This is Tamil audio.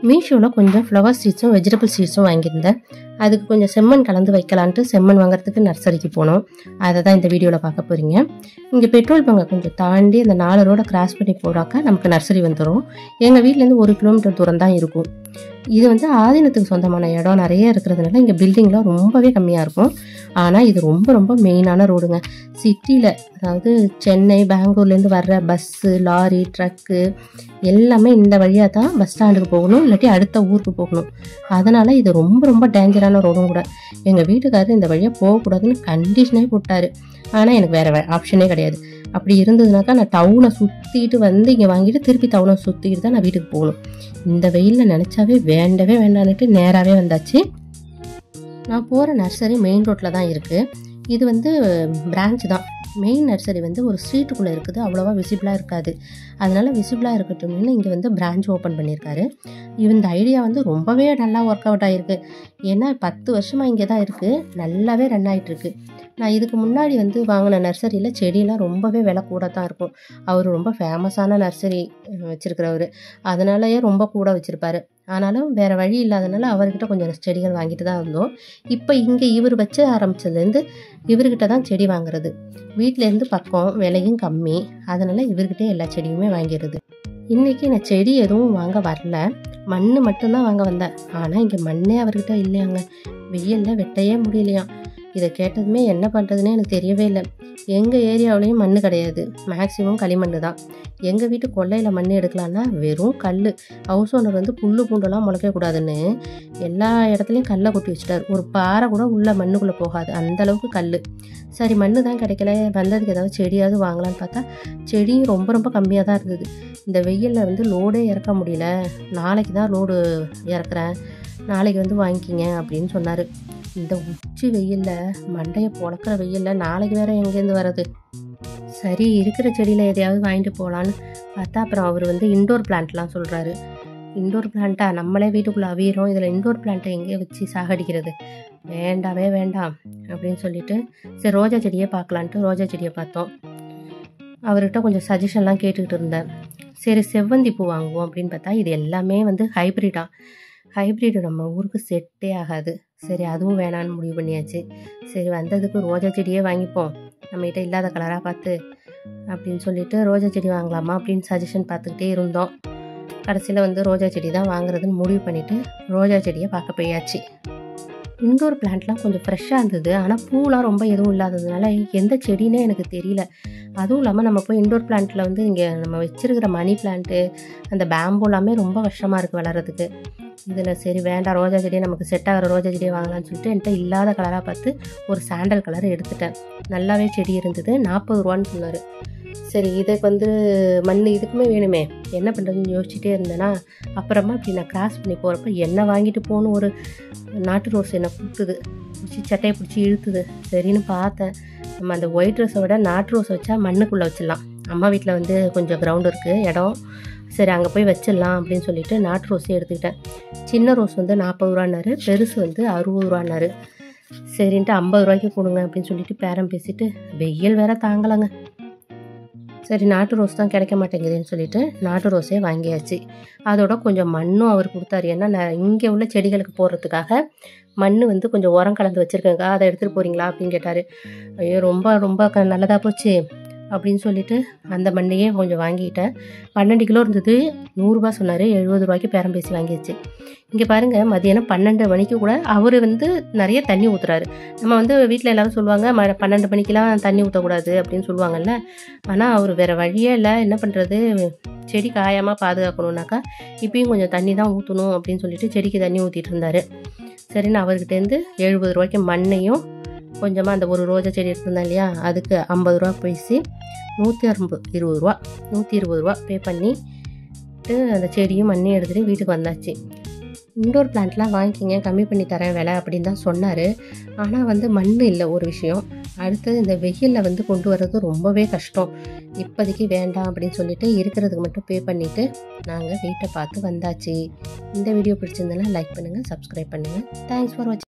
மீஷோவில் கொஞ்சம் ஃப்ளவர் சீட்ஸும் வெஜிடபிள் சீட்ஸும் வாங்கியிருந்தேன். அதுக்கு கொஞ்சம் செம்மண் கலந்து வைக்கலான்ட்டு செம்மண் வாங்குறதுக்கு நர்சரிக்கு போனோம். அதை தான் இந்த வீடியோவில் பார்க்க போகிறீங்க. இங்கே பெட்ரோல் பங்கை கொஞ்சம் தாண்டி அந்த 4 ரோடை கிராஸ் பண்ணி போனாக்கா நமக்கு நர்சரி வந்துடும். எங்கள் வீட்டிலேருந்து 1 கிலோமீட்டர் தூரம் தான் இருக்கும். இது வந்து ஆதீனத்துக்கு சொந்தமான இடம் நிறைய இருக்கிறதுனால இங்கே பில்டிங்லாம் ரொம்பவே கம்மியாக இருக்கும். ஆனால் இது ரொம்ப ரொம்ப மெயினான ரோடுங்க. சிட்டியில், அதாவது சென்னை, பெங்களூர்லேருந்து வர்ற பஸ்ஸு, லாரி, ட்ரக்கு எல்லாமே இந்த வழியாக தான் பஸ் ஸ்டாண்டுக்கு போகணும், இல்லாட்டி அடுத்த ஊருக்கு போகணும். அதனால் இது ரொம்ப ரொம்ப டேஞ்சரான ரோடும் கூட. எங்கள் வீட்டுக்காரர் இந்த வழியாக போகக்கூடாதுன்னு கண்டிஷனே போட்டார். ஆனால் எனக்கு வேறு ஆப்ஷனே கிடையாது. அப்படி இருந்ததுனாக்கா நான் டவுனை சுற்றிட்டு வந்து இங்கே வாங்கிட்டு திருப்பி டவுனை சுற்றிட்டு தான் நான் வீட்டுக்கு போகணும். இந்த வெயிலில் நினச்சாவே வேண்டவே வேண்டான்னுட்டு நேராகவே வந்தாச்சு. நான் போகிற நர்சரி மெயின் ரோட்டில் தான் இருக்குது. இது வந்து பிரான்ச் தான். மெயின் நர்சரி வந்து ஒரு ஸ்ட்ரீட்டுக்குள்ளே இருக்குது, அவ்வளோவா விசிபிளாக இருக்காது. அதனால் விசிபிளாக இருக்கட்டும்னு இங்கே வந்து பிரான்ச் ஓப்பன் பண்ணியிருக்காரு. இந்த ஐடியா வந்து ரொம்பவே நல்லா ஒர்க் அவுட் ஆகிருக்கு. ஏன்னா 10 வருஷமாக இங்கே தான் இருக்குது, நல்லாவே ரன் ஆகிட்டுருக்கு. நான் இதுக்கு முன்னாடி வந்து வாங்கின நர்சரியில் செடியெல்லாம் ரொம்பவே விலை கூட தான் இருக்கும். அவர் ரொம்ப ஃபேமஸான நர்சரி வச்சுருக்கிறவர், அதனாலயே ரொம்ப கூட வச்சுருப்பார். ஆனாலும் வேறு வழி இல்லாதனால அவர்கிட்ட கொஞ்சம் செடிகள் வாங்கிட்டு தான் இருந்தோம். இப்போ இங்கே இவர் வச்சு ஆரம்பித்ததுலேருந்து இவர்கிட்ட தான் செடி வாங்குறது. வீட்டிலேருந்து பக்கம், விலையும் கம்மி, அதனால் இவர்கிட்டே எல்லா செடியுமே வாங்கிடுது. இன்றைக்கி நான் செடி எதுவும் வாங்க வரல, மண் மட்டும்தான் வாங்க வந்தேன். ஆனால் இங்கே மண்ணே அவர்கிட்ட இல்லையாங்க. வெயிலில் வெட்டையே முடியலையாம். இதை கேட்டதுமே என்ன பண்ணுறதுன்னே எனக்கு தெரியவே இல்லை. எங்கள் ஏரியாவிலையும் மண் கிடையாது, மேக்ஸிமம் களிமண் தான். எங்கள் வீட்டு கொல்லையில் மண் எடுக்கலான்னா வெறும் கல். ஹவுஸ் ஓனர் வந்து புல்லு பூண்டெல்லாம் முளைக்கக்கூடாதுன்னு எல்லா இடத்துலையும் கல்லை கொட்டி வச்சுட்டார். ஒரு பாறை கூட உள்ள மண்ணுக்குள்ளே போகாது, அந்தளவுக்கு கல். சரி, மண் தான் கிடைக்கல, வந்ததுக்கு ஏதாவது செடியாவது வாங்கலான்னு பார்த்தா செடியும் ரொம்ப ரொம்ப கம்மியாக தான் இருந்தது. இந்த வெயிலில் வந்து லோடே இறக்க முடியல, நாளைக்கு தான் லோடு இறக்குறேன், நாளைக்கு வந்து வாங்கிக்கிங்க அப்படின்னு சொன்னார். இந்த உச்சி வெயிலில், மண்டையை பொழக்கிற வெயிலில் நாளைக்கு வேறு எங்கேருந்து வர்றது? சரி, இருக்கிற செடியில் எதையாவது வாங்கிட்டு போகலான்னு பார்த்தா அப்புறம் அவர் வந்து இன்டோர் பிளான்ட்லாம் சொல்கிறாரு. இன்டோர் பிளான்ட்டா? நம்மளே வீட்டுக்குள்ளே அவியிறோம், இதில் இன்டோர் பிளான்ட்டை எங்கேயே வச்சு சாகடிக்கிறது? வேண்டாவே வேண்டாம் அப்படின்னு சொல்லிட்டு சரி ரோஜா செடியே பார்க்கலான்ட்டு ரோஜா செடியை பார்த்தோம். அவர்கிட்ட கொஞ்சம் சஜஷன்லாம் கேட்டுக்கிட்டு இருந்தேன். சரி செவ்வந்தி பூ வாங்குவோம் அப்படின்னு பார்த்தா இது எல்லாமே வந்து ஹைப்ரிடு நம்ம ஊருக்கு செட்டே ஆகாது. சரி அதுவும் வேணான்னு முடிவு பண்ணியாச்சு. சரி வந்ததுக்கு ரோஜா செடியே வாங்கிப்போம், நம்மகிட்ட இல்லாத கலராக பார்த்து அப்படின்னு சொல்லிட்டு ரோஜா செடி வாங்கலாமா அப்படின்னு சஜஷன் பார்த்துக்கிட்டே இருந்தோம். கடைசியில் வந்து ரோஜா செடி தான் வாங்குறதுன்னு முடிவு பண்ணிவிட்டு ரோஜா செடியை பார்க்க போயாச்சு. இன்டோர் பிளான்ட்லாம் கொஞ்சம் ஃப்ரெஷ்ஷாக இருந்தது, ஆனால் பூலாம் ரொம்ப எதுவும் இல்லாததுனால எந்த செடினே எனக்கு தெரியல. அதுவும் இல்லாமல் நம்ம போய் இன்டோர் பிளான்ட்டில் வந்து இங்கே நம்ம வச்சுருக்கிற மணி பிளான்ட்டு, அந்த பேம்பு எல்லாமே ரொம்ப கஷ்டமாக இருக்குது வளர்கிறதுக்கு. இதில் சரி வேண்டாம், ரோஜா செடியை நமக்கு செட் ஆகிற ரோஜா செடியை வாங்கலாம்னு சொல்லிட்டு என்கிட்ட இல்லாத கலராக பார்த்து ஒரு சாண்டல் கலர் எடுத்துட்டேன். நல்லாவே செடி இருந்தது, 40 ரூபான்னு சொன்னார். சரி இதுக்கு வந்து மண் இதுக்குமே வேணுமே, என்ன பண்ணுறதுன்னு யோசிச்சுட்டே இருந்தேன்னா அப்புறமா இப்படி நான் கிராஸ் பண்ணி போகிறப்ப என்ன வாங்கிட்டு போகணும், ஒரு நாட்டு ரோஸ் என்னை கூப்பிட்டுது, பிடிச்சி சட்டையை பிடிச்சி இழுத்துது. சரின்னு பார்த்தேன், நம்ம அந்த ஒயிட் ரோஸை விட நாட்டு ரோஸ் வச்சா மண்ணுக்குள்ளே வச்சிடலாம். அம்மா வீட்டில் வந்து கொஞ்சம் கிரவுண்ட் இருக்குது, இடம், சரி அங்கே போய் வச்சிடலாம் அப்படின்னு சொல்லிட்டு நாட்டு ரோஸே எடுத்துக்கிட்டேன். சின்ன ரோஸ் வந்து 40 ரூபான்னாரு, பெருசு வந்து 60 ரூபான்னாரு. சரின்ட்டு 50 ரூபாய்க்கு கொடுங்க அப்படின்னு சொல்லிட்டு பேரம் பேசிட்டு வெயில் வேற தாங்கலைங்க. சரி நாட்டு ரோஸ் தான் கிடைக்க மாட்டேங்குதுன்னு சொல்லிட்டு நாட்டு ரோஸே வாங்கியாச்சு. அதோட கொஞ்சம் மண்ணும் அவர் கொடுத்தாரு. ஏன்னா நான் இங்கே உள்ள செடிகளுக்கு போடுறதுக்காக மண் வந்து கொஞ்சம் உரம் கலந்து வச்சுருக்கேங்க, அதை எடுத்துகிட்டு போகிறீங்களா அப்படின்னு கேட்டார். ஐயோ ரொம்ப ரொம்ப நல்லதாக போச்சு அப்படின்னு சொல்லிட்டு அந்த மண்ணையே கொஞ்சம் வாங்கிட்டேன். 12 கிலோ இருந்தது, 100 ரூபா சொன்னார், 70 ரூபாய்க்கு பேரம் பேசி வாங்கிடுச்சு. இங்கே பாருங்கள், மதியானம் 12 மணிக்கு கூட அவர் வந்து நிறைய தண்ணி ஊற்றுறாரு. நம்ம வந்து வீட்டில் எல்லோரும் சொல்லுவாங்க 12 மணிக்கெலாம் தண்ணி ஊற்றக்கூடாது அப்படின்னு சொல்லுவாங்கல்ல. ஆனால் அவர் வேறு வழியே இல்லை, என்ன பண்ணுறது, செடி காயாமல் பாதுகாக்கணுன்னாக்கா இப்பயும் கொஞ்சம் தண்ணி தான் ஊற்றணும் அப்படின்னு சொல்லிட்டு செடிக்கு தண்ணி ஊற்றிட்டு இருந்தார். சரின்னு அவர்கிட்டேருந்து 70 ரூபாய்க்கு மண்ணையும் கொஞ்சமாக அந்த ஒரு ரோஜா செடி எடுத்திருந்தேன் இல்லையா, அதுக்கு 50 ரூபா பேசி 120 ரூபா பே பண்ணிட்டு அந்த செடியும் மண்ணையும் எடுத்துகிட்டு வீட்டுக்கு வந்தாச்சு. இன்டோர் பிளான்ட்லாம் வாங்கிக்கிங்க, கம்மி பண்ணி தரேன் விலை அப்படின்னு தான் சொன்னார். ஆனால் வந்து மண் இல்லை ஒரு விஷயம். அடுத்தது இந்த வெயிலில் வந்து கொண்டு வர்றது ரொம்பவே கஷ்டம். இப்போதைக்கு வேண்டாம் அப்படின்னு சொல்லிட்டு இருக்கிறதுக்கு மட்டும் பே பண்ணிவிட்டு நாங்கள் வீட்டை பார்த்து வந்தாச்சு. இந்த வீடியோ பிடிச்சிருந்தனா லைக் பண்ணுங்கள், சப்ஸ்கிரைப் பண்ணுங்கள். தேங்க்ஸ் ஃபார் வாட்சிங்.